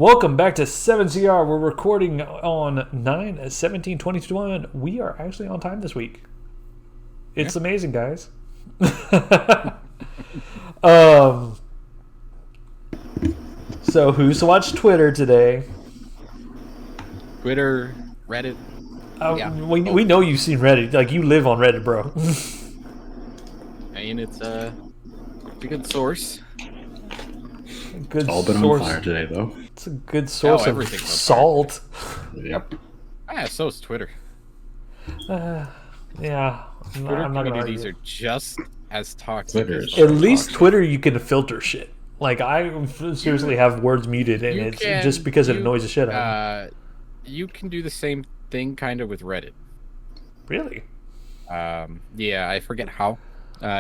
Welcome back to 7CR. We're recording on 9/17/2021. We are actually on time this week. It's amazing, guys. So who's watched Twitter today? Twitter, Reddit. We know you've seen Reddit. Like, you live on Reddit, bro. I mean, it's a good source. Good It's all been source. on fire today, though. It's a good source of everything's on fire. salt. Yep. So is Twitter. Yeah, Twitter I'm not gonna communities argue. are just as toxic. Twitter's- as At least Twitter, you can filter shit. Like, I seriously have words muted, and it's just because it annoys the shit out of me. You can do the same thing kind of with Reddit. Really? Yeah, I forget how.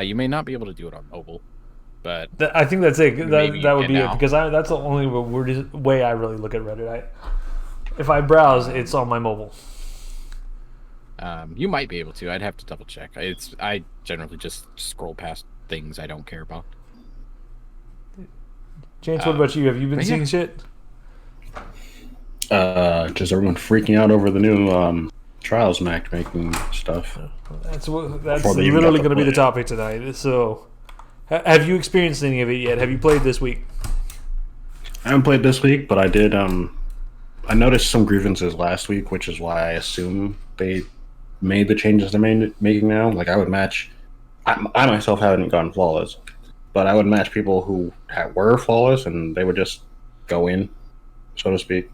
You may not be able to do it on mobile, but I think that's it. Maybe That would you be can it, now. because that's the only way I really look at Reddit. If I browse, it's on my mobile. you might be able to. I'd have to double check. I generally just scroll past things I don't care about. James, what about you? Have you been yeah. seeing shit? Just everyone freaking out over the new trials matchmaking stuff. That's Before they even literally got to going to be the play it. topic tonight. So, have you experienced any of it yet? Have you played this week? I haven't played this week, but I did. I noticed some grievances last week, which is why I assume they made the changes they're making now. Like, I would match. I myself haven't gone flawless, but I would match people who were flawless, and they would just go in, so to speak.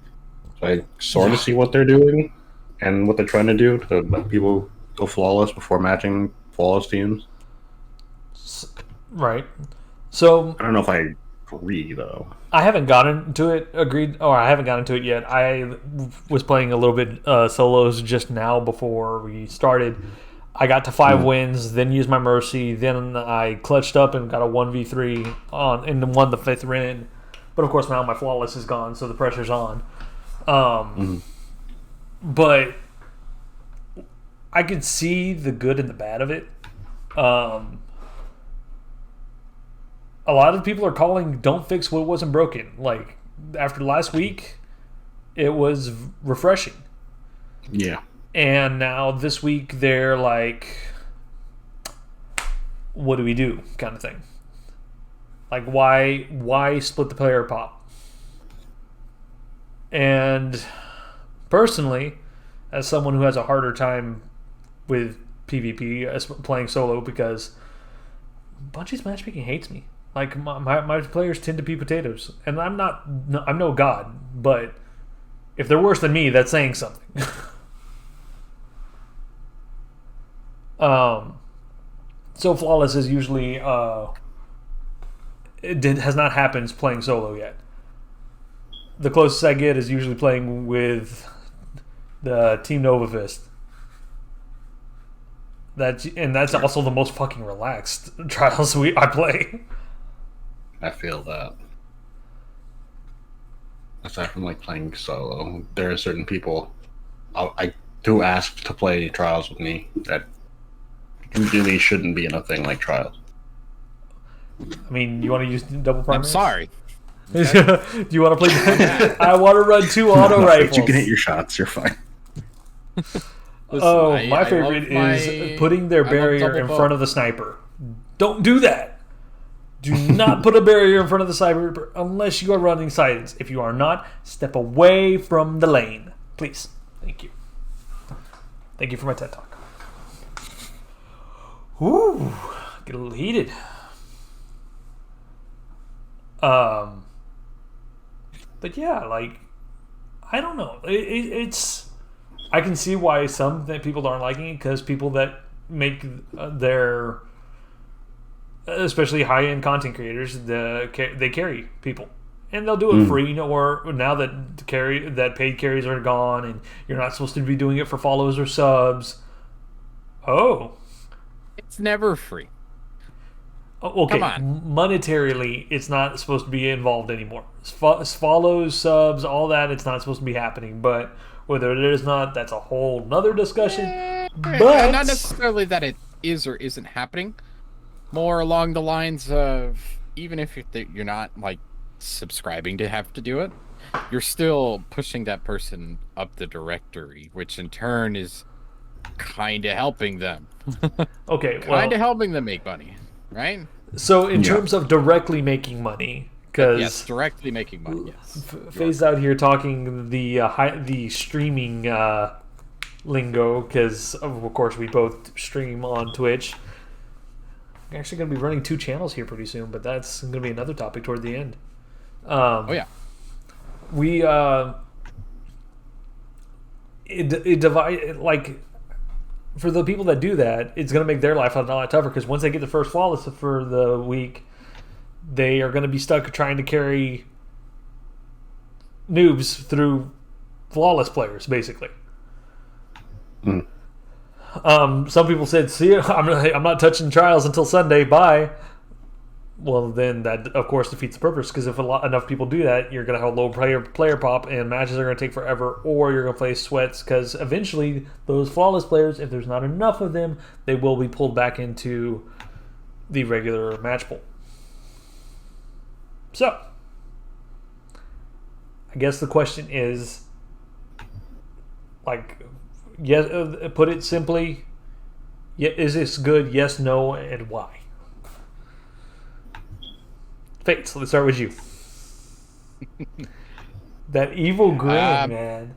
So I sort of see what they're doing and what they're trying to do to let people go flawless before matching flawless teams. Right. So, I don't know if I agree, though. I haven't gotten to it. I haven't gotten to it yet. I was playing a little bit solos just now before we started. I got to 5 wins, then used my mercy, then I clutched up and got a 1v3 and won the 5th win. But of course now my flawless is gone, so the pressure's on. But I could see the good and the bad of it. A lot of people are calling "don't fix what wasn't broken." Like, after last week, it was refreshing. Yeah. And now this week they're like, what do we do, kind of thing. Like, why split the player pop? And personally, as someone who has a harder time with PvP as playing solo, because Bungie's matchmaking hates me. Like, my players tend to be potatoes, and I'm no god, but if they're worse than me, that's saying something. So flawless is usually has not happened playing solo yet. The closest I get is usually playing with the Team Nova Fist. That's also the most fucking relaxed trials I play. I feel that. Aside from like playing solo, there are certain people I do ask to play trials with me that really shouldn't be in a thing like trials. I mean, you want to use double I'm primaries? sorry. Do you want to play? I want to run 2 auto No, rifles. you can hit your shots. You're fine. Listen, My I favorite love is putting their I love barrier double in bow. front of the sniper. Don't do that. Do not put a barrier in front of the sniper unless you are running silence. If you are not, step away from the lane. Please. Thank you. Thank you for my TED Talk. Ooh, get a little heated. But yeah, like, I don't know. It's I can see why some people aren't liking it, because people that make their, especially high-end content creators, they carry people, and they'll do it free. Or now that paid carries are gone, and you're not supposed to be doing it for follows or subs. Oh, It's never free. okay. Come on. Monetarily, it's not supposed to be involved anymore. Follows, subs, all that, it's not supposed to be happening. But whether it is not, that's a whole nother discussion. But Not necessarily that it is or isn't happening. More along the lines of, even if you're not like subscribing to have to do it, you're still pushing that person up the directory, which in turn is kind of helping them. Okay, Kind of well, helping them make money, right? so in Yeah. terms of directly making money, Yes, because directly making money. Yes. You are phased out here talking the streaming lingo, because of course we both stream on Twitch. I'm actually going to be running 2 channels here pretty soon, but that's going to be another topic toward the end. Oh yeah. We it divide, like, for the people that do that, it's going to make their life a lot tougher, because once they get the first flawless for the week, they are going to be stuck trying to carry noobs through flawless players, basically. Mm. Some people said, "See, I'm not touching trials until Sunday. Bye." Well, then that of course defeats the purpose, because if enough people do that, you're going to have a low player pop, and matches are going to take forever, or you're going to play sweats, because eventually those flawless players, if there's not enough of them, they will be pulled back into the regular match pool. So, I guess the question is, like, yes, put it simply, is this good? Yes, no, and why? Fates, let's start with you. That evil grin, man.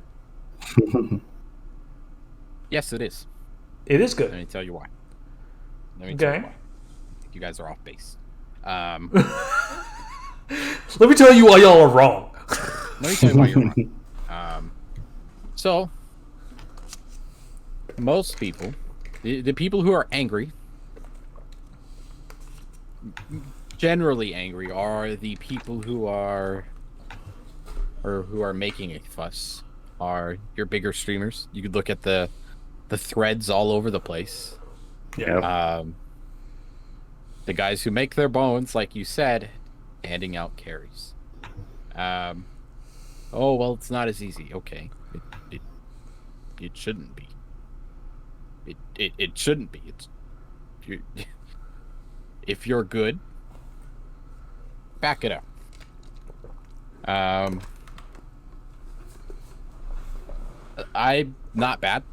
Yes, it is. It is Let good. me tell you why. Let me tell you Okay. why. You guys are off base. Let me tell you why y'all are wrong. Let me tell you why you're wrong. So, most people, the people who are angry, generally angry, are the people who are making a fuss. Are your bigger streamers? You could look at the threads all over the place. Yeah. The guys who make their bones, like you said, handing out carries. Oh well, it's not as easy. Okay, it shouldn't be. It shouldn't be. If you're good, back it up. I'm not bad,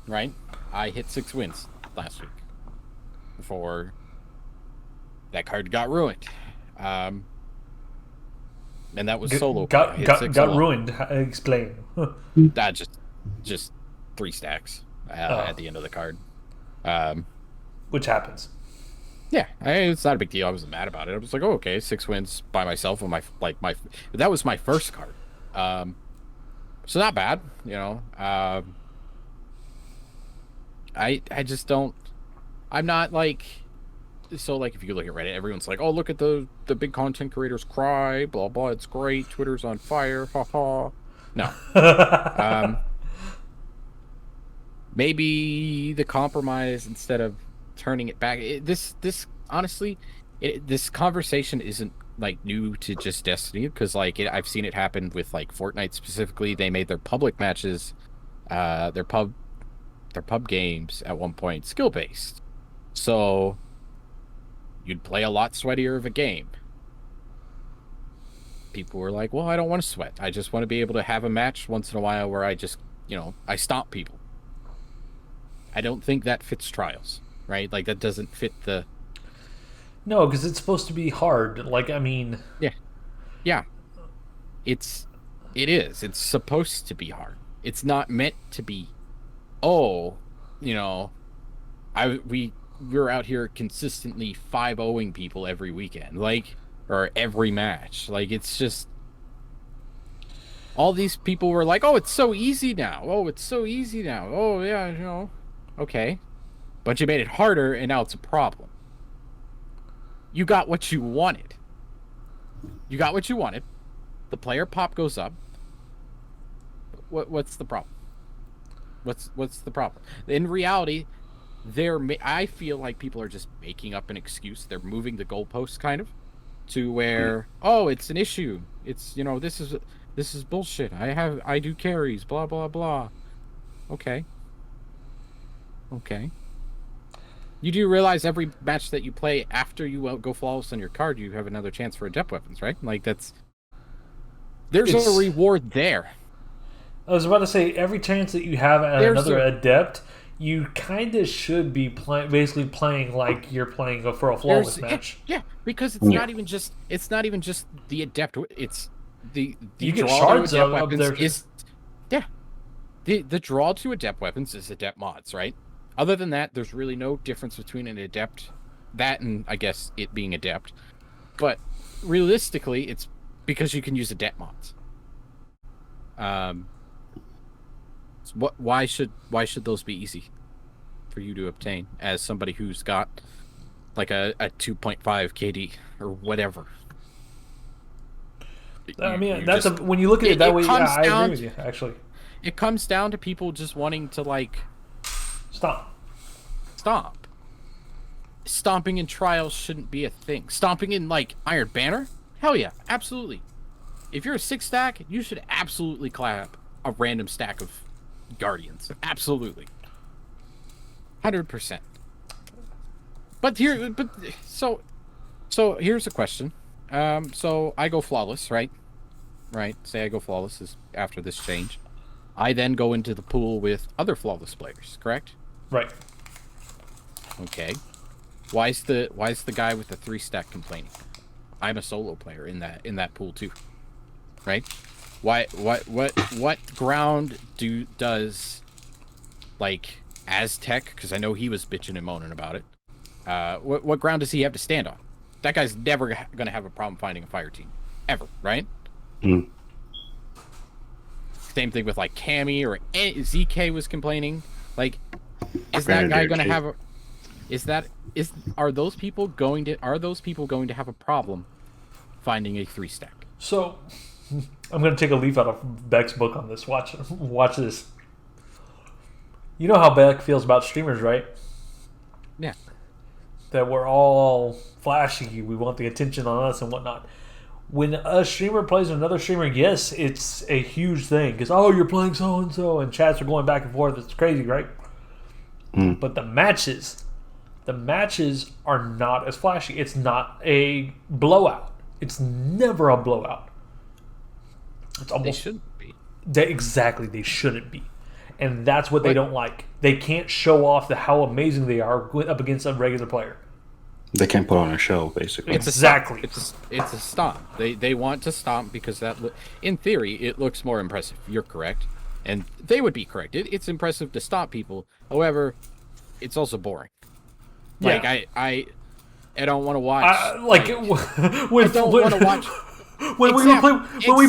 right? I hit 6 wins last week before that card got ruined. And that was solo. Got solo. ruined. Explain. Just 3 stacks Oh. at the end of the card. Which happens. Yeah, it's not a big deal. I wasn't mad about it. I was like, oh, okay, 6 wins by myself on my that was my first card. So not bad, you know. I just don't. I'm not like. So like, if you look at Reddit, everyone's like, oh, look at the big content creators cry, blah blah. It's great. Twitter's on fire. Ha ha. No. Maybe the compromise, instead of turning it back. This honestly, this conversation isn't like new to just Destiny, because like I've seen it happen with like Fortnite specifically. They made their public matches, their pub games at one point skill based, so you'd play a lot sweatier of a game. People were like, well, I don't want to sweat. I just want to be able to have a match once in a while where I just, I stomp people. I don't think that fits trials, right? Like, that doesn't fit the... No, because it's supposed to be hard. Like, I mean... Yeah. It is. It's supposed to be hard. It's not meant to be, we're out here consistently 5-0ing people every weekend, like, or every match. Like, it's just... All these people were like, oh, it's so easy now. Oh, it's so easy now. Oh, yeah, Okay. But you made it harder, and now it's a problem. You got what you wanted. The player pop goes up. What's the problem? What's the problem? In reality, I feel like people are just making up an excuse. They're moving the goalposts kind of to where, oh, it's an issue. It's, this is bullshit. I do carries, blah blah blah. Okay. You do realize every match that you play after you go flawless on your card, you have another chance for adept weapons, right? Like, that's There's a reward there. I was about to say, every chance that you have at another adept, you kind of should be basically playing like you're playing for a flawless match. Yeah, because it's not even just the adept. It's the you get draw shards to adept up weapons there. is the draw to adept weapons is adept mods, right? Other than that, there's really no difference between an adept, that and I guess it being adept. But realistically, it's because you can use adept mods. Why should those be easy for you to obtain as somebody who's got like a 2.5 KD or whatever? I mean, when you look at it that way, I agree with you. Actually, it comes down to people just wanting to like stomp. Stomping in trials shouldn't be a thing. Stomping in like Iron Banner, hell yeah, absolutely. If you're a 6-stack, you should absolutely clap a random stack of Guardians. Absolutely. 100%. So here's a question. So I go flawless, right? Right. Say I go flawless is after this change. I then go into the pool with other flawless players, correct? Right. Okay. Why is the guy with the 3-stack complaining? I'm a solo player in that pool too. Right? What ground does like Aztec, because I know he was bitching and moaning about it. What ground does he have to stand on? That guy's never gonna have a problem finding a fire team. Ever, right? Mm. Same thing with like Cammy or ZK was complaining. Like, is that guy gonna have a are those people going to have a problem finding a 3-stack? So I'm going to take a leaf out of Beck's book on this. Watch this. You know how Beck feels about streamers, right? Yeah. That we're all flashy. We want the attention on us and whatnot. When a streamer plays another streamer, yes, it's a huge thing. Because, you're playing so-and-so, and chats are going back and forth. It's crazy, right? Mm. But the matches are not as flashy. It's not a blowout. It's never a blowout. It's almost, they shouldn't be. They shouldn't be. And that's what they don't like. They can't show off how amazing they are up against a regular player. They can't put on a show, basically. It's a stomp. They want to stomp because in theory, it looks more impressive. You're correct. And they would be correct. It's impressive to stomp people. However, it's also boring. Yeah. Like, I don't want to watch. I don't want to watch. When we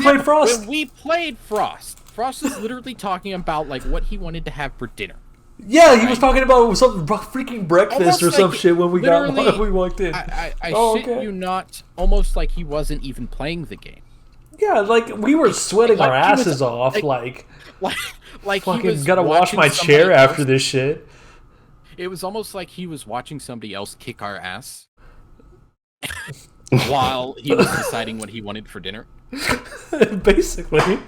played Frost. When we played Frost. Frost was literally talking about like what he wanted to have for dinner. Yeah, he was talking about some freaking breakfast almost or some shit when we walked in. I shit you not, almost like he wasn't even playing the game. Yeah, like we were sweating our asses off. Like fucking he was gotta wash my chair after this shit. It was almost like he was watching somebody else kick our ass while he was deciding what he wanted for dinner. Basically.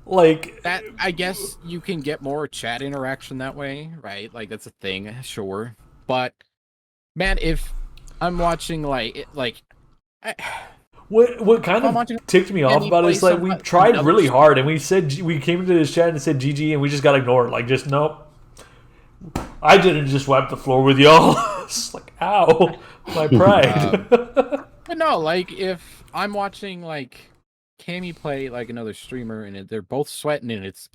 Like that, I guess you can get more chat interaction that way, right? Like that's a thing, sure. But man, if I'm watching what kind of ticked me off about it is like we tried really hard and we came into this chat and said GG and we just got ignored. Like just nope. I didn't just wipe the floor with y'all. It's like ow, my pride. But no, like if I'm watching like Cammy play like another streamer and they're both sweating and it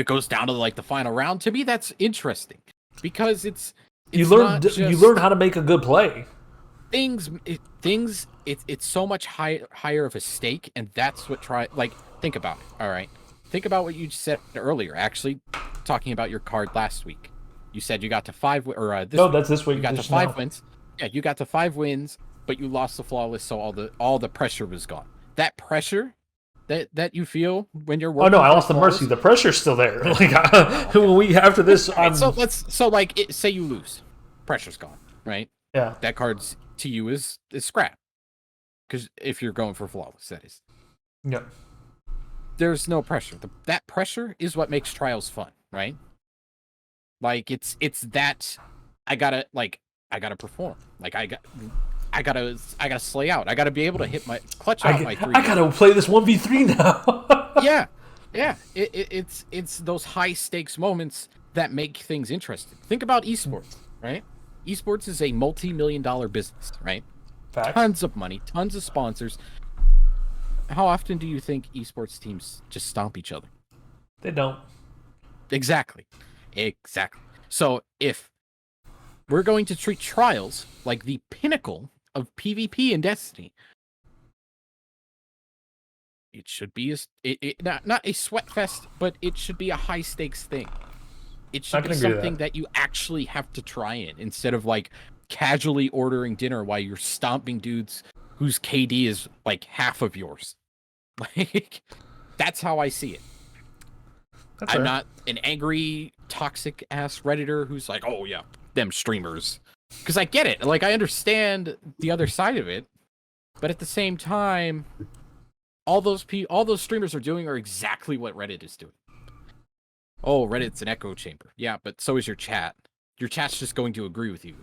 goes down to like the final round. To me, that's interesting because it's you learn how to make a good play. It's so much higher of a stake, and that's what think about it. All right, think about what you said earlier. Actually, talking about your card last week, you said you got to 5 that's this week. You got to 5 wins. Yeah, you got to 5 wins, but you lost the flawless, so all the pressure was gone. That pressure that you feel when you're working. Oh no, I lost the mercy. The pressure's still there. Like after this, say you lose, pressure's gone, right? Yeah, that card's to you is scrap. Because if you're going for flawless, that is. Yeah. There's no pressure. That pressure is what makes trials fun, right? Like it's that I gotta perform. Like I gotta slay out. I gotta be able to hit my clutch out my 3. I gotta play this 1v3 now. Yeah, yeah. It's those high stakes moments that make things interesting. Think about esports, right? Esports is a multi-million-dollar business, right? Facts. Tons of money, tons of sponsors. How often do you think esports teams just stomp each other? They don't. Exactly. So if we're going to treat trials like the pinnacle of PvP in Destiny, it should be not a sweat fest, but it should be a high stakes thing. It should be something that you actually have to try in instead of like casually ordering dinner while you're stomping dudes whose KD is like half of yours. Like, that's how I see it. I'm not an angry, toxic ass Redditor who's like, oh yeah, them streamers. Because I get it. Like, I understand the other side of it, but at the same time, all those streamers are doing are exactly what Reddit is doing. Oh, Reddit's an echo chamber. Yeah, but so is your chat. Your chat's just going to agree with you.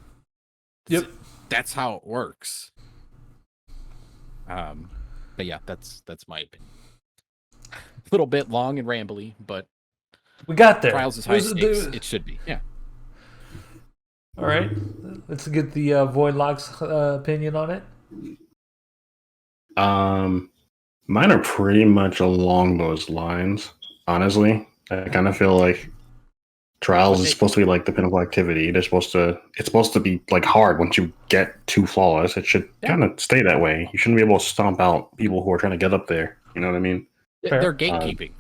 Yep. That's how it works. But yeah, that's my opinion. A little bit long and rambly, but we got there. Trials is high stakes. It should be. Yeah. All right. Let's get the Voidlock's opinion on it. Mine are pretty much along those lines. Honestly, I kind of feel like Trials is supposed to be like the pinnacle activity. It's supposed to be like hard once you get to flawless. It should kind of stay that way. You shouldn't be able to stomp out people who are trying to get up there. You know what I mean? They're gatekeeping.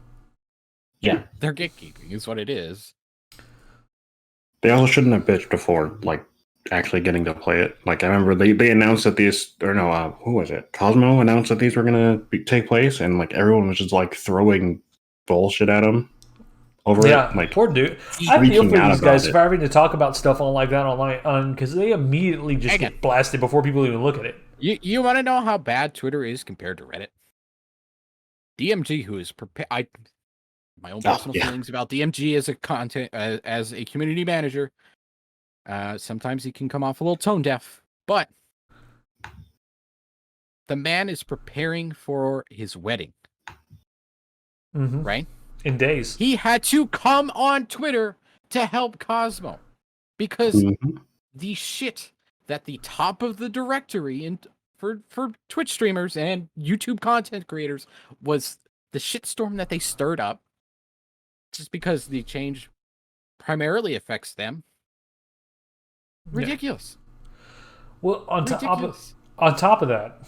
Yeah, they're gatekeeping is what it is. They also shouldn't have bitched before, like, actually getting to play it. Like, I remember they announced that these, or no, who was it? Cosmo announced that these were going to take place, and, like, everyone was just, like, throwing bullshit at them over it. Like, poor dude. I feel for these guys for having to talk about stuff on like that online, because they immediately just get blasted before people even look at it. You want to know how bad Twitter is compared to Reddit? DMG, who is prepared... My own personal feelings about DMG as a community manager. Sometimes he can come off a little tone deaf, but the man is preparing for his wedding, right? In days, he had to come on Twitter to help Cosmo because the shit that the top of the directory for Twitch streamers and YouTube content creators was the shitstorm that they stirred up. Just because the change primarily affects them. Ridiculous. Well, on top of that,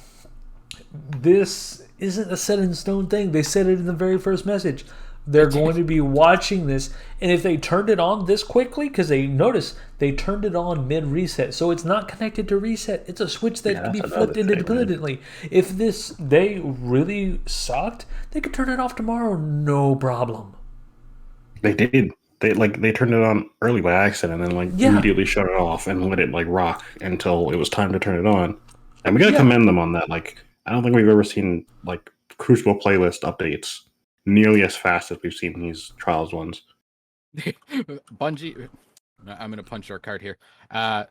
this isn't a set in stone thing. They said it in the very first message. They're going to be watching this, and if they turned it on this quickly, because they notice they turned it on mid reset, so it's not connected to reset. It's a switch that can be flipped independently. If this day really sucked, they could turn it off tomorrow, no problem. They did. They turned it on early by accident and immediately shut it off and let it rock until it was time to turn it on. And we gotta commend them on that. Like, I don't think we've ever seen Crucible playlist updates nearly as fast as we've seen these Trials ones. Bungie, I'm gonna punch our card here. Bungie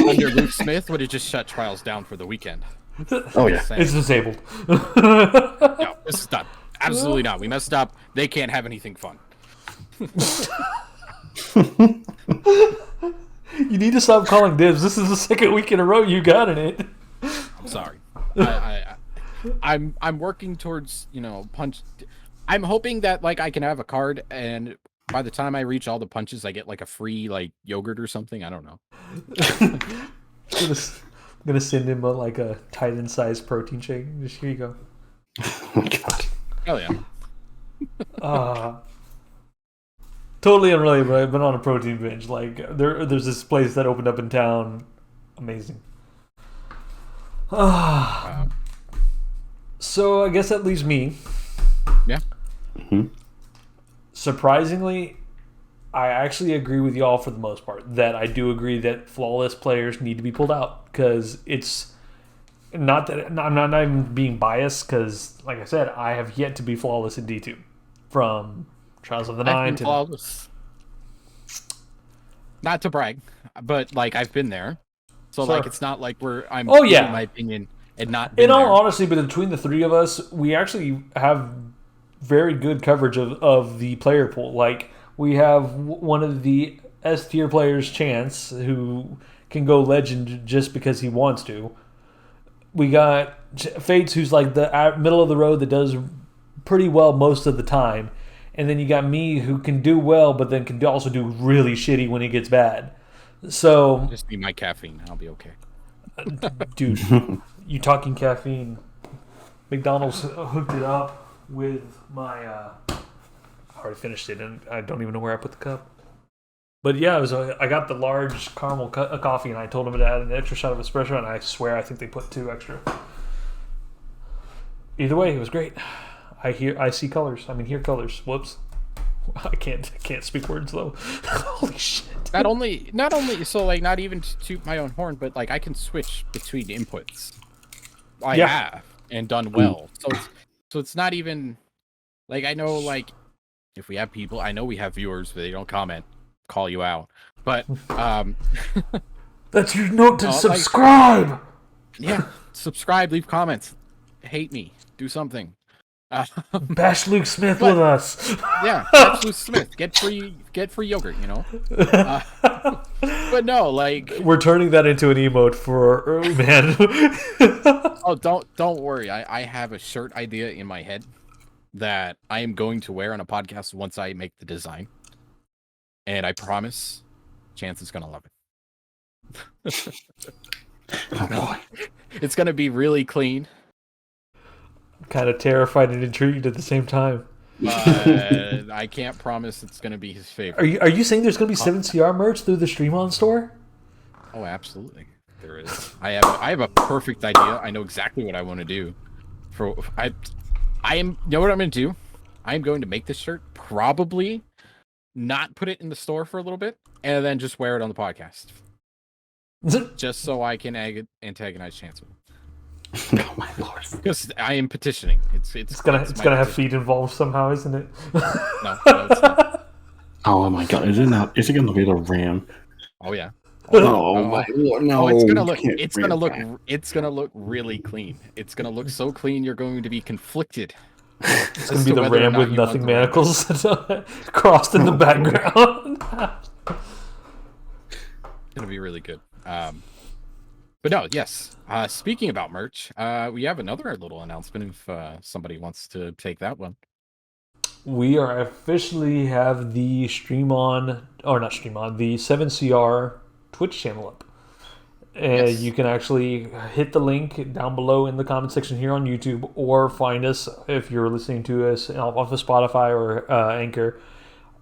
under Luke Smith would have just shut Trials down for the weekend. Oh yeah, it's disabled. No, this is done. Absolutely not. We messed up. They can't have anything fun. You need to stop calling dibs. This is the second week in a row you got in it. I'm sorry. I'm working towards, punch. I'm hoping that I can have a card, and by the time I reach all the punches, I get a free yogurt or something. I don't know. I'm gonna send him a Titan-sized protein shake. Just here you go. Oh my god. Hell yeah. Totally unrelated, but I've been on a protein binge. There's this place that opened up in town. Amazing. Wow. So I guess that leaves me. Yeah. Mm-hmm. Surprisingly, I actually agree with y'all for the most part. That I do agree that flawless players need to be pulled out, because it's not that I'm not even being biased, because like I said, I have yet to be flawless in D2 from Trials of the Nine to flawless. Not to brag, but I've been there, So Sure. like, it's not like I'm Oh, giving yeah. my opinion and not. In been all there. honesty, but between the three of us, we actually have very good coverage of the player pool. Like, we have one of the S tier players, Chance, who can go legend just because he wants to. We got Fates, who's like the middle of the road that does pretty well most of the time. And then you got me, who can do well, but then can also do really shitty when it gets bad. So, Just need my caffeine. I'll be okay. dude, you talking caffeine? McDonald's hooked it up with my. I already finished it, and I don't even know where I put the cup. But yeah, I got the large caramel coffee, and I told them to add an extra shot of espresso, and I swear I think they put 2 extra. Either way, it was great. I see colors. Hear colors. Whoops. I can't speak words though. Holy shit. Not only so like not even to toot my own horn, but like I can switch between inputs. I have and done well. So it's not even like I know like if we have people, I know we have viewers, but they don't comment, call you out. But that's your note to subscribe. Like, yeah, subscribe, leave comments, hate me, do something. Bash Luke Smith with us. Yeah, bash Luke Smith. Get free yogurt, you know. But no, like we're turning that into an emote for man. Oh, don't worry. I have a shirt idea in my head that I am going to wear on a podcast once I make the design, and I promise, Chance is gonna love it. Oh boy. It's gonna be really clean. Kind of terrified and intrigued at the same time. I can't promise it's going to be his favorite. Are you saying there's going to be 7CR merch through the Stream On store? Oh, absolutely. There is. I have a perfect idea. I know exactly what I want to do. You know what I'm going to do? I'm going to make this shirt, probably not put it in the store for a little bit, and then just wear it on the podcast. Just so I can antagonize Chance with it. Oh my lord! Because I am petitioning. It's gonna have feet involved somehow, isn't it? No, it's not. Oh my god! Is it gonna be the Ram? Oh yeah. Oh my lord! No. Oh, it's gonna look really clean. It's gonna look so clean. You're going to be conflicted. It's gonna be the Ram with nothing manacles crossed in the background. It's gonna be really good. But no, yes. Speaking about merch, we have another little announcement if somebody wants to take that one. We are officially have the the 7CR Twitch channel up. Yes. You can actually hit the link down below in the comment section here on YouTube, or find us if you're listening to us off of Spotify or Anchor.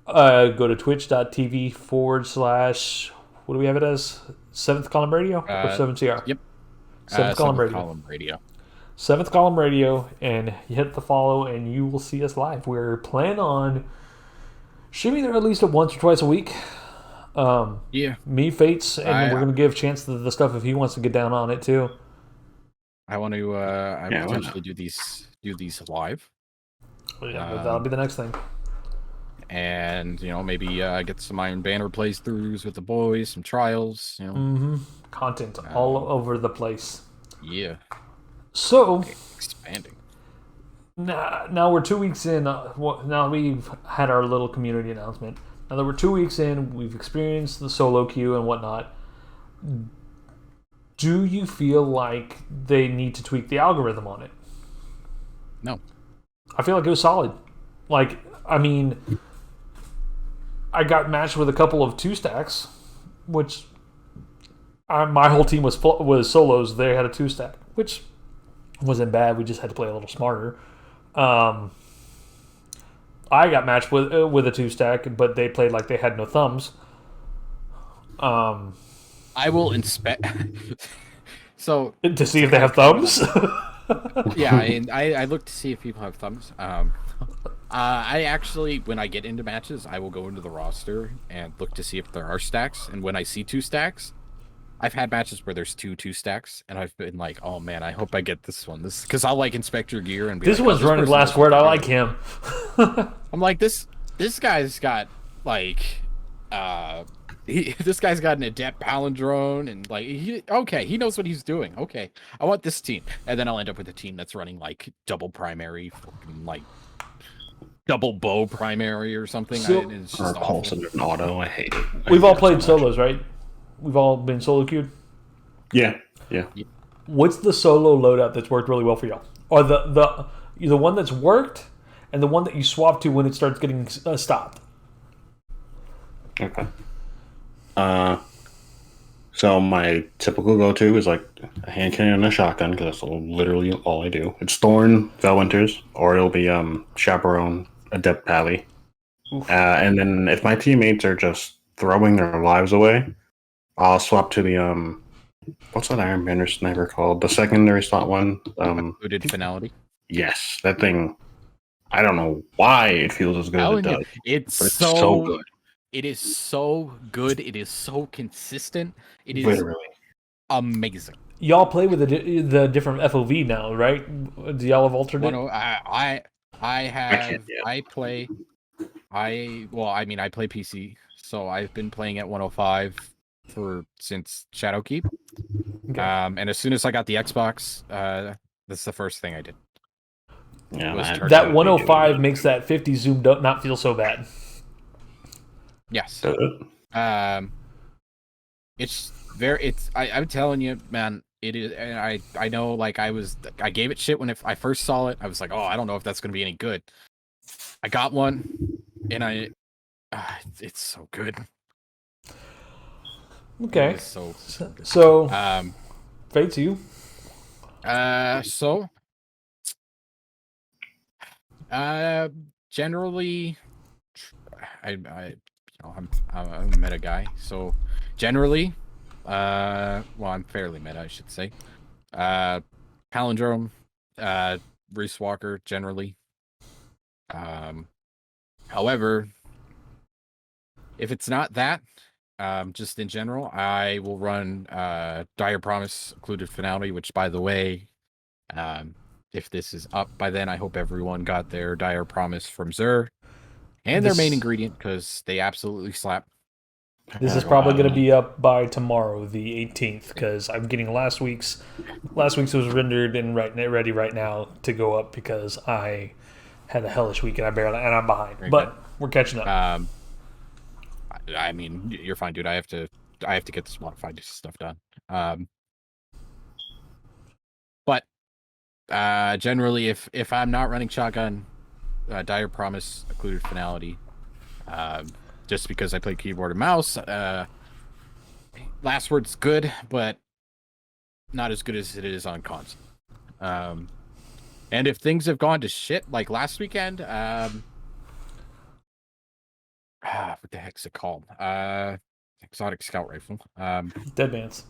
Go to twitch.tv/ what do we have it as? 7th Column Radio or 7CR? Yep. 7th Column Radio. 7th Column Radio, and you hit the follow, and you will see us live. We're planning on streaming there at least once or twice a week. Yeah. Me, Fates, and we're going to give Chance the stuff if he wants to get down on it too. I want to potentially do these live. Yeah, that'll be the next thing. And maybe get some Iron Banner playthroughs with the boys, some trials. Content all over the place. Yeah. So expanding. Now we're 2 weeks in. Now we've had our little community announcement. Now that we're 2 weeks in, we've experienced the solo queue and whatnot. Do you feel like they need to tweak the algorithm on it? No. I feel like it was solid. I got matched with a couple of 2-stacks, which my whole team was solos. They had a 2-stack, which wasn't bad. We just had to play a little smarter. I got matched with a 2-stack, but they played like they had no thumbs. I will inspect. So to see if they have thumbs. Yeah, I look to see if people have thumbs. I actually, when I get into matches, I will go into the roster and look to see if there are stacks. And when I see 2 stacks, I've had matches where there's 2 stacks, and I've been like, oh man, I hope I get this one. This because I'll inspect your gear and be this like, one's running last word. I like him. I'm like this guy's got like This guy's got an adept palindrome, and like he knows what he's doing. Okay, I want this team, and then I'll end up with a team that's running like double primary, fucking like double bow primary or something. So- It's Or just pulse awful. and an auto. I hate it. I We've hate all it played so much. solos, right? We've all been solo queued. Yeah, yeah. What's the solo loadout that's worked really well for y'all? Or the one that's worked and the one that you swap to when it starts getting stopped? Okay. So my typical go-to is like a hand cannon and a shotgun because that's literally all I do. It's Thorn, Felwinters, or it'll be Chaperone, Adept Pally. And then if my teammates are just throwing their lives away, I'll swap to the what's that Iron Banner sniper called? The secondary slot one. Booted finality. Yes, that thing. I don't know why it feels as good as it Telling you, does, it's but it's so good. It is so good. It is so consistent. It is Literally. amazing. Y'all play with the different FOV now, right? Do y'all have alternate? I have yeah. I play I play PC, so I've been playing at 105 since Shadowkeep. Okay. And as soon as I got the Xbox, that's the first thing I did. Yeah, was I- turn- That That 105 makes that 50 zoom not feel so bad. Yes. Does it? I'm telling you, man, it is. And I know, like, I gave it shit when I first saw it. I was like, oh, I don't know if that's gonna be any good. I got one, and it's so good. Okay. It is so So, um Fate's you. so generally, I'm a meta guy, so generally, well, I'm fairly meta, I should say. Palindrome, Reese Walker, generally. However, if it's not that, just in general, I will run Dire Promise Occluded Finality, which, by the way, if this is up by then, I hope everyone got their Dire Promise from Xur and their main This- ingredient, because they absolutely slap. This is probably going to be up by tomorrow, the 18th, because I'm getting last week's. Last week's was rendered and ready right now to go up because I had a hellish week and I'm behind. Very But good. we're catching up. I mean, you're fine, dude. I have to get this modified stuff done. But generally, if I'm not running shotgun, Dire Promise Occluded Finality, just because I play keyboard and mouse. Last Word's good, but not as good as it is on console. And if things have gone to shit like last weekend, what the heck's it called? Exotic Scout Rifle. Dead Man's.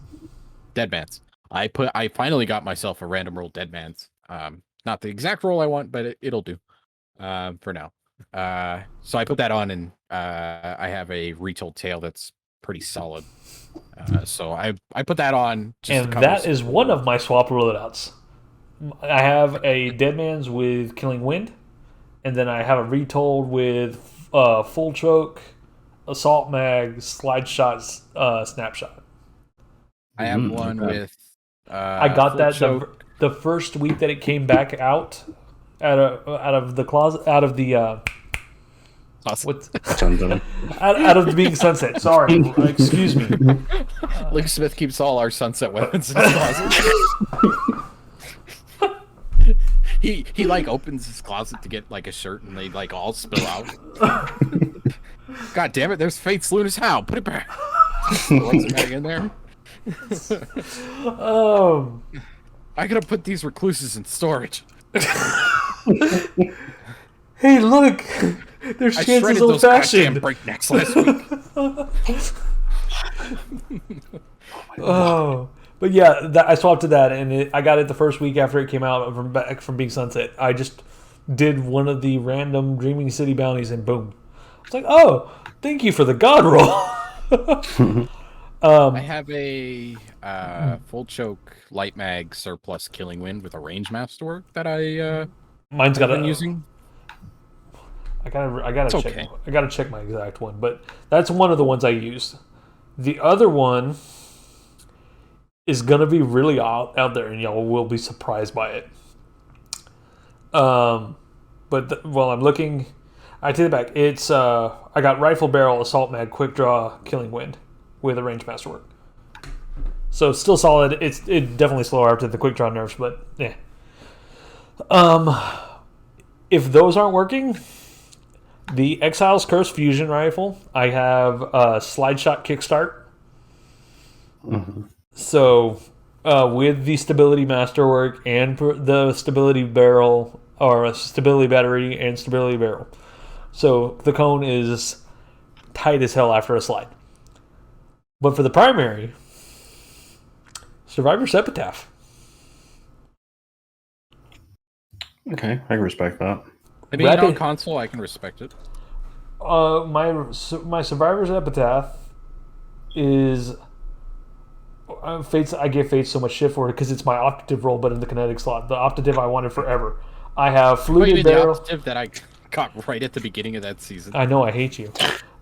Deadman's. I finally got myself a random roll Deadman's. Not the exact roll I want, but it'll do. For now. So I put that on, and I have a retold tail that's pretty solid. So I put that on. Just And to cover that some is one of my swap loadouts. I have a Dead Man's with Killing Wind, and then I have a retold with Full Choke, Assault Mag, Slide Shots, Snapshot. I have one okay. with. I got Full that Choke. the first week that it came back out out of the closet, out of the what out of being sunset. Sorry, excuse me. Luke Smith keeps all our sunset weapons in his closet. He like opens his closet to get like a shirt, and they like all spill out. God damn it! There's Fate's Lunas. How? Put it back. Throws it back in there. I gotta put these recluses in storage. Hey, look! There's I chances shredded old those goddamn fashioned. breaknecks last week. Oh, but yeah, I swapped to that, and I got it the first week after it came out from being sunset. I just did one of the random Dreaming City bounties, and boom, it's like, oh, thank you for the god roll. I have a full choke light mag surplus Killing Wind with a range master that Mine's got been using. I gotta check. okay. I gotta check my exact one, but that's one of the ones I used. The other one is gonna be really out there, and y'all will be surprised by it. While I'm looking, I take it back. It's I got rifle barrel, assault mag, quick draw, killing wind, with a range masterwork. So it's still solid. It's definitely slower after the quick draw nerfs, but yeah. If those aren't working, the Exile's Curse fusion rifle, I have a slide shot kickstart. Mm-hmm. So with the stability masterwork and the stability barrel, or a stability battery and stability barrel, so the cone is tight as hell after a slide. But for the primary, Survivor's Epitaph. Okay, I can respect that. Being on console, I can respect it. My Survivor's Epitaph is Fates. I give Fates so much shit for it because it's my optative roll, but in the kinetic slot. The optative I wanted forever. I have fluted barrel. The optative that I got right at the beginning of that season. I know, I hate you.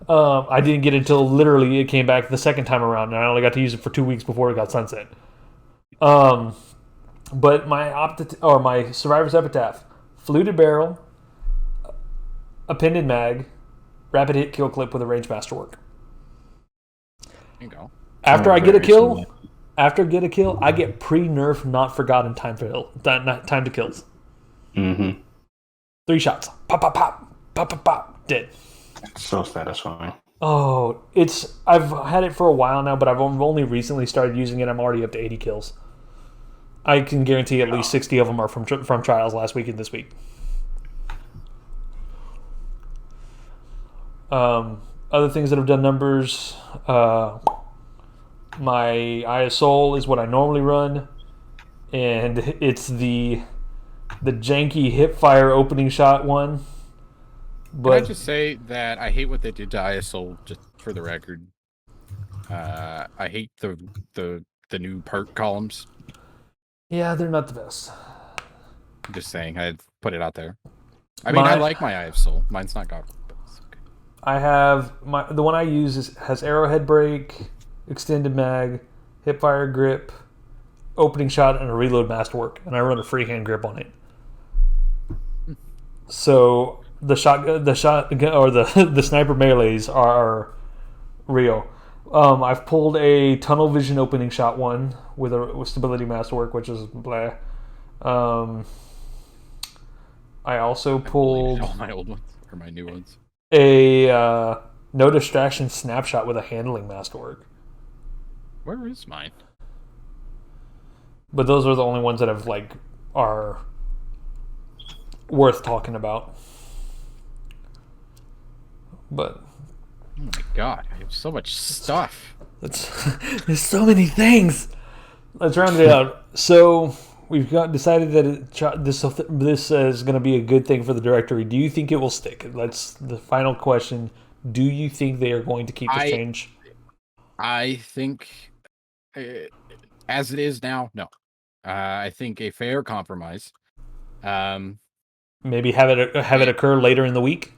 I didn't get it until literally it came back the second time around, and I only got to use it for 2 weeks before it got sunset. But my Survivor's Epitaph, fluted barrel, appended mag, rapid hit kill clip with a range masterwork. There you go. After I get a kill, I get pre-nerf not forgotten time to kills. Mm-hmm. 3 shots, pop, pop, pop, pop, pop, pop, dead. So satisfying. Oh, I've had it for a while now, but I've only recently started using it. I'm already up to 80 kills. I can guarantee at least 60 of them are from trials last week and this week. Other things that have done numbers, my Eye of Soul is what I normally run, and it's the janky hip fire opening shot one. But Can I just say that I hate what they did to ISO, just for the record. I hate the new perk columns. Yeah, they're not the best. I'm just saying, I'd put it out there. I mean, I like my Eye of Soul. Mine's not God, but it's okay. I have the one I use has arrowhead break, extended mag, hip fire grip, opening shot, and a reload masterwork, and I run a freehand grip on it. So the shot or the sniper melees are real. I've pulled a tunnel vision opening shot one with stability masterwork, which is blah. I also pulled all my old ones or my new ones. A no distraction snapshot with a handling masterwork. Where is mine? But those are the only ones that are worth talking about. But oh my god, I have so much stuff. There's so many things. Let's round it out. So we've decided that this is going to be a good thing for the directory. Do you think it will stick? That's the final question. Do you think they are going to keep this change? I think, as it is now, no. I think a fair compromise. Maybe have it occur later in the week.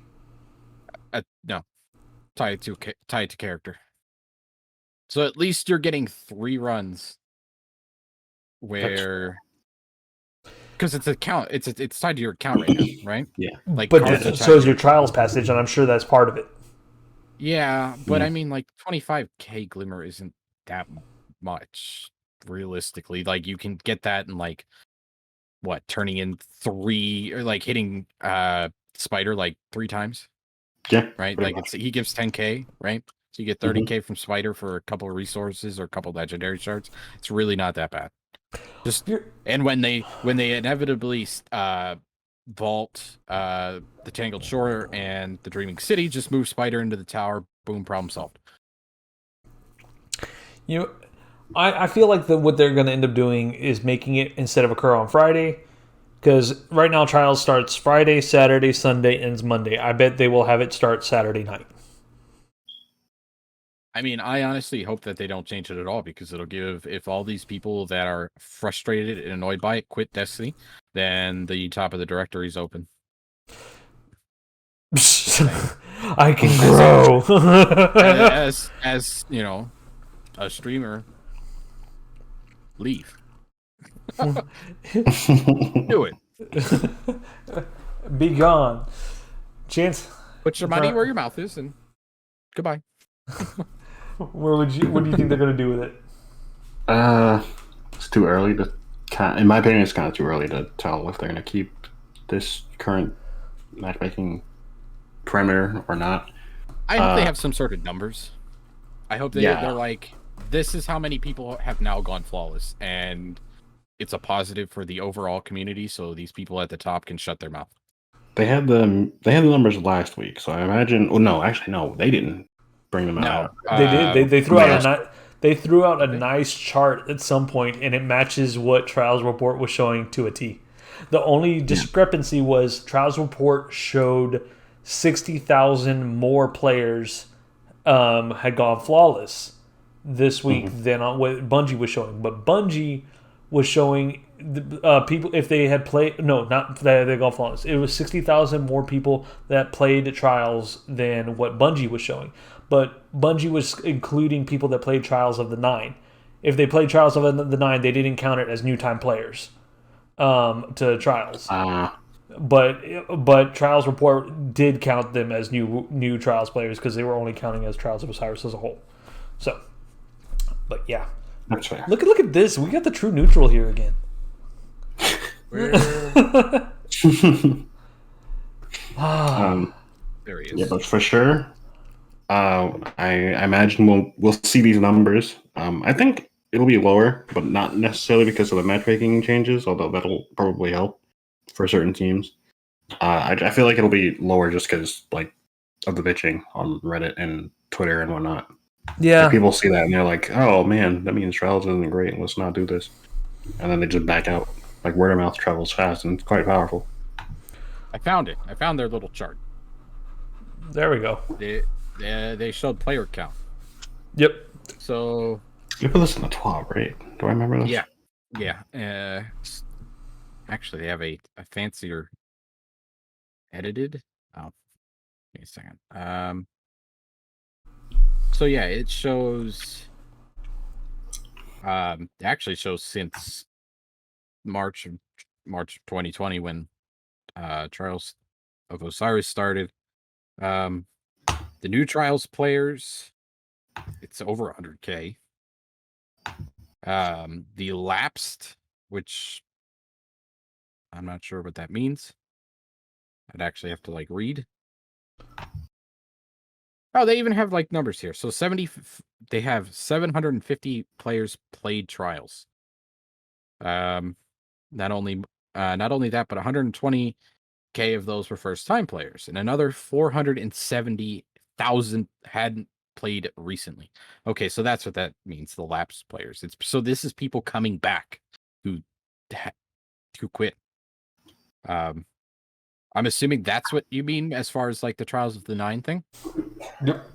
No, tied to character. So at least you're getting 3 runs where, because it's a count, it's tied to your account right now, right? Yeah. But so is your trials passage, and I'm sure that's part of it. Yeah, but I mean, 25k glimmer isn't that much realistically. You can get that in turning in 3 or hitting spider 3 times. Yeah. Right? He gives 10k, right? So you get 30k from spider for a couple of resources or a couple of legendary shards. It's really not that bad. And when they inevitably vault the Tangled Shore and the Dreaming City, just move spider into the tower, boom, problem solved. I feel like what they're going to end up doing is making it, instead of occur on Friday, because right now trials starts Friday, Saturday, Sunday, ends Monday. I bet they will have it start Saturday night. I mean, I honestly hope that they don't change it at all, because it'll if all these people that are frustrated and annoyed by it quit Destiny, then the top of the directory is open. I can grow. as a streamer, leave. Do it. Be gone. Chance, Put your money where your mouth is, and goodbye. what do you think they're gonna do with it? It's too early to. In my opinion, it's kind of too early to tell if they're going to keep this current matchmaking parameter or not. I hope they have some sort of numbers. I hope they're like, this is how many people have now gone flawless, and it's a positive for the overall community, so these people at the top can shut their mouth. They had the numbers last week, so I imagine. Oh no, actually no, they didn't bring them out. They did. They threw out they threw out a nice chart at some point, and it matches what Trials Report was showing to a T. The only discrepancy was Trials Report showed 60,000 more players had gone flawless this week than on what Bungie was showing. But Bungie was showing people if they had played. No, not that they gone flawless. It was 60,000 more people that played Trials than what Bungie was showing. But Bungie was including people that played Trials of the 9. If they played Trials of the 9, they didn't count it as new time players to Trials. But Trials Report did count them as new Trials players because they were only counting as Trials of Osiris as a whole. So, but yeah, that's fair. Look at this. We got the true neutral here again. There he is. Yeah, but for sure, I imagine we'll see these numbers. I think it'll be lower, but not necessarily because of the matchmaking changes, although that'll probably help for certain teams. I feel like it'll be lower just because like of the bitching on Reddit and Twitter and whatnot. Yeah, like, people see that and they're like, "Oh man, that means Trials isn't great. Let's not do this," and then they just back out. Like word of mouth travels fast and it's quite powerful. I found it. I found their little chart. There we go. They showed player count. Yep. So you put this in the 12, right? Do I remember this? Yeah. Actually, they have a fancier edited. Oh, wait a second. So yeah, it shows. It actually shows since March of 2020 when Trials of Osiris started. The new Trials players, it's over 100K. The lapsed, which I'm not sure what that means. I'd actually have to like read. Oh, they even have like numbers here. So they have 750 players played Trials. Not only that, but 120K of those were first time players, and another 470,000 hadn't played recently. Okay, so that's what that means. The lapsed players. This is people coming back who quit. I'm assuming that's what you mean as far as like the Trials of the 9 thing. Yep.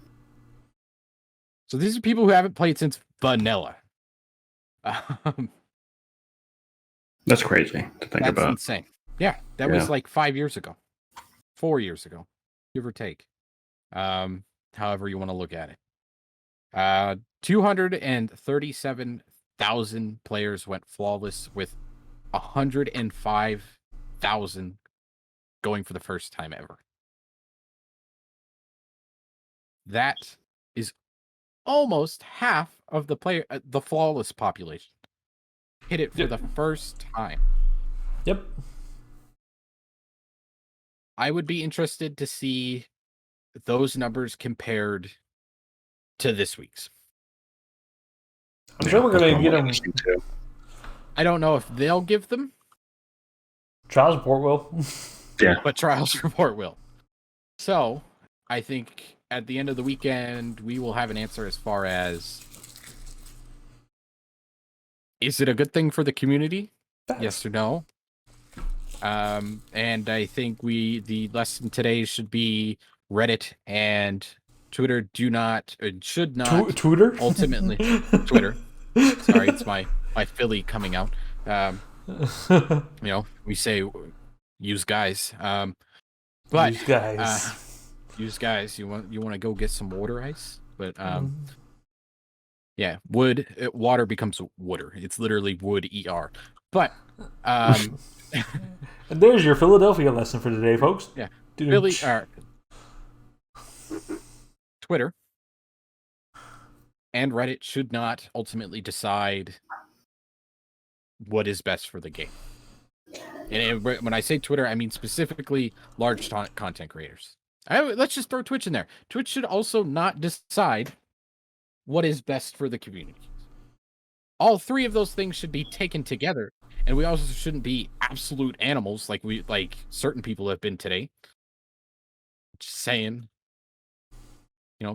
So these are people who haven't played since vanilla. That's crazy to think about. That's insane. Yeah, that was like 5 years ago, 4 years ago, give or take. However you want to look at it. 237,000 players went flawless, with 105,000 going for the first time ever. That is almost half of the flawless population. Hit it for the first time. Yep. I would be interested to see those numbers compared to this week's. I'm sure we're going to get them. I don't know if they'll give them. Trials Report will. Yeah. But Trials Report will. So, I think at the end of the weekend, we will have an answer as far as, is it a good thing for the community? Facts. Yes or no? And I think the lesson today should be Reddit and Twitter should not Twitter? Ultimately Twitter. Sorry, it's my Philly coming out. We say use guys. But use guys. Use guys. You want to go get some water ice? But Yeah, water becomes wooder. It's literally wood er. But And there's your Philadelphia lesson for today, folks. yeah, Dude, Twitter and Reddit should not ultimately decide what is best for the game. And when I say Twitter, I mean specifically large content creators. Let's just throw Twitch in there. Twitch should also not decide what is best for the community. All three of those things should be taken together, and we also shouldn't be absolute animals like certain people have been today. Just saying,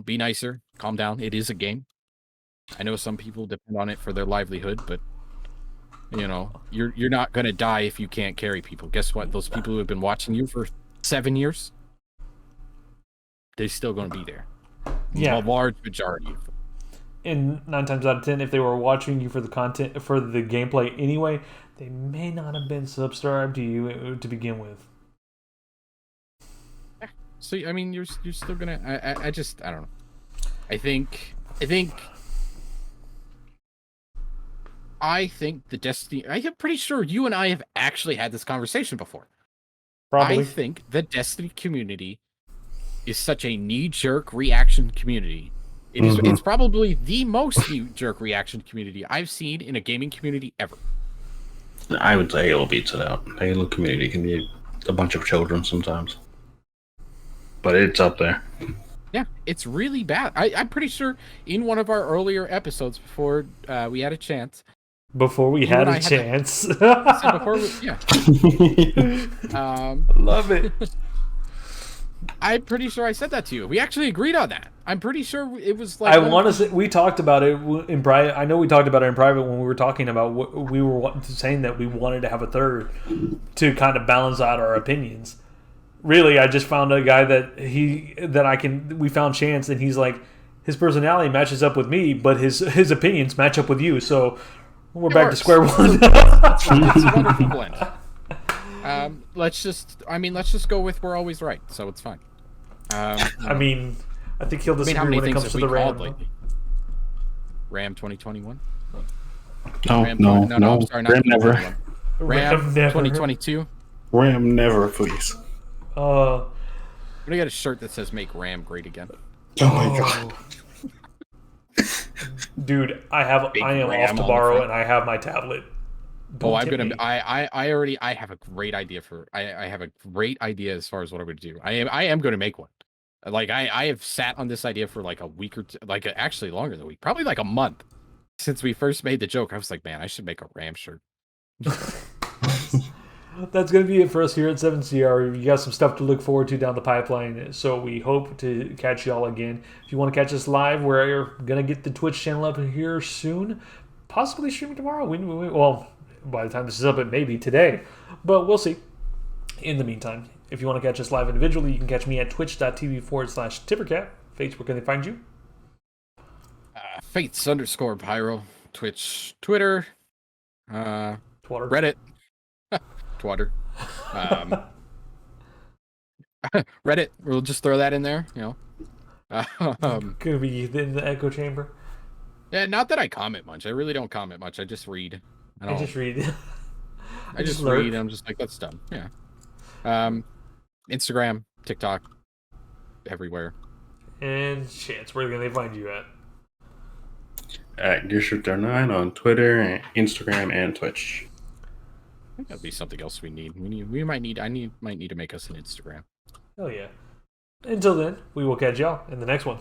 be nicer, calm down. It is a game. I know some people depend on it for their livelihood, but you're not gonna die if you can't carry people. Guess what? Those people who have been watching you for 7 years, they're still gonna be there. Yeah, a large majority of them. And 9 times out of 10, if they were watching you for the content, for the gameplay anyway, they may not have been subscribed to you to begin with. So I mean, you're still gonna. I don't know. I think the Destiny. I am pretty sure you and I have actually had this conversation before. Probably. I think the Destiny community is such a knee-jerk reaction community. It's probably the most knee-jerk reaction community I've seen in a gaming community ever. I would say Halo beats it out. The Halo community can be a bunch of children sometimes, but it's up there. Yeah, it's really bad. I'm pretty sure in one of our earlier episodes before we had a chance. Before we had a chance. Love it. I'm pretty sure I said that to you. We actually agreed on that. I'm pretty sure it was like. I want to say we talked about it in private. I know we talked about it in private when we were talking about what we were saying that we wanted to have a third to kind of balance out our opinions. Really, I just found a guy we found Chance, and he's like, his personality matches up with me, but his opinions match up with you. So we're back to square one. It's a wonderful blend. Let's just go with we're always right, so it's fine. I mean, I think he'll disagree when it comes to the RAM. RAM 2021? No, I'm sorry, not RAM never. RAM 2022? RAM never, please. We got a shirt that says "Make RAM Great Again." Oh my god. Dude, I am off to borrow, and I have my tablet. I have a great idea I have a great idea as far as what I'm going to do. I am going to make one. Like I have sat on this idea for like a week or two, actually longer than a week, probably like a month since we first made the joke. I was like, man, I should make a RAM shirt. That's going to be it for us here at 7CR. You got some stuff to look forward to down the pipeline, so we hope to catch y'all again. If you want to catch us live, we're going to get the Twitch channel up here soon, possibly streaming tomorrow. Well, by the time this is up, it may be today, but we'll see. In the meantime, if you want to catch us live individually, you can catch me at twitch.tv/Tippercat. Fates, where can they find you? Fates_Pyro, Twitch, Twitter, Reddit. Twatter. Reddit, we'll just throw that in there, Could be in the echo chamber. Yeah, not that I comment much. I really don't comment much. I just read. I just read. I just read, and I'm just like, that's dumb. Yeah. Instagram, TikTok, everywhere. And Chance, where can they find you at? At Gearshifter9 on Twitter, Instagram, and Twitch. I think that'd be something else we need. We might need to make us an Instagram. Oh yeah. Until then, we will catch y'all in the next one.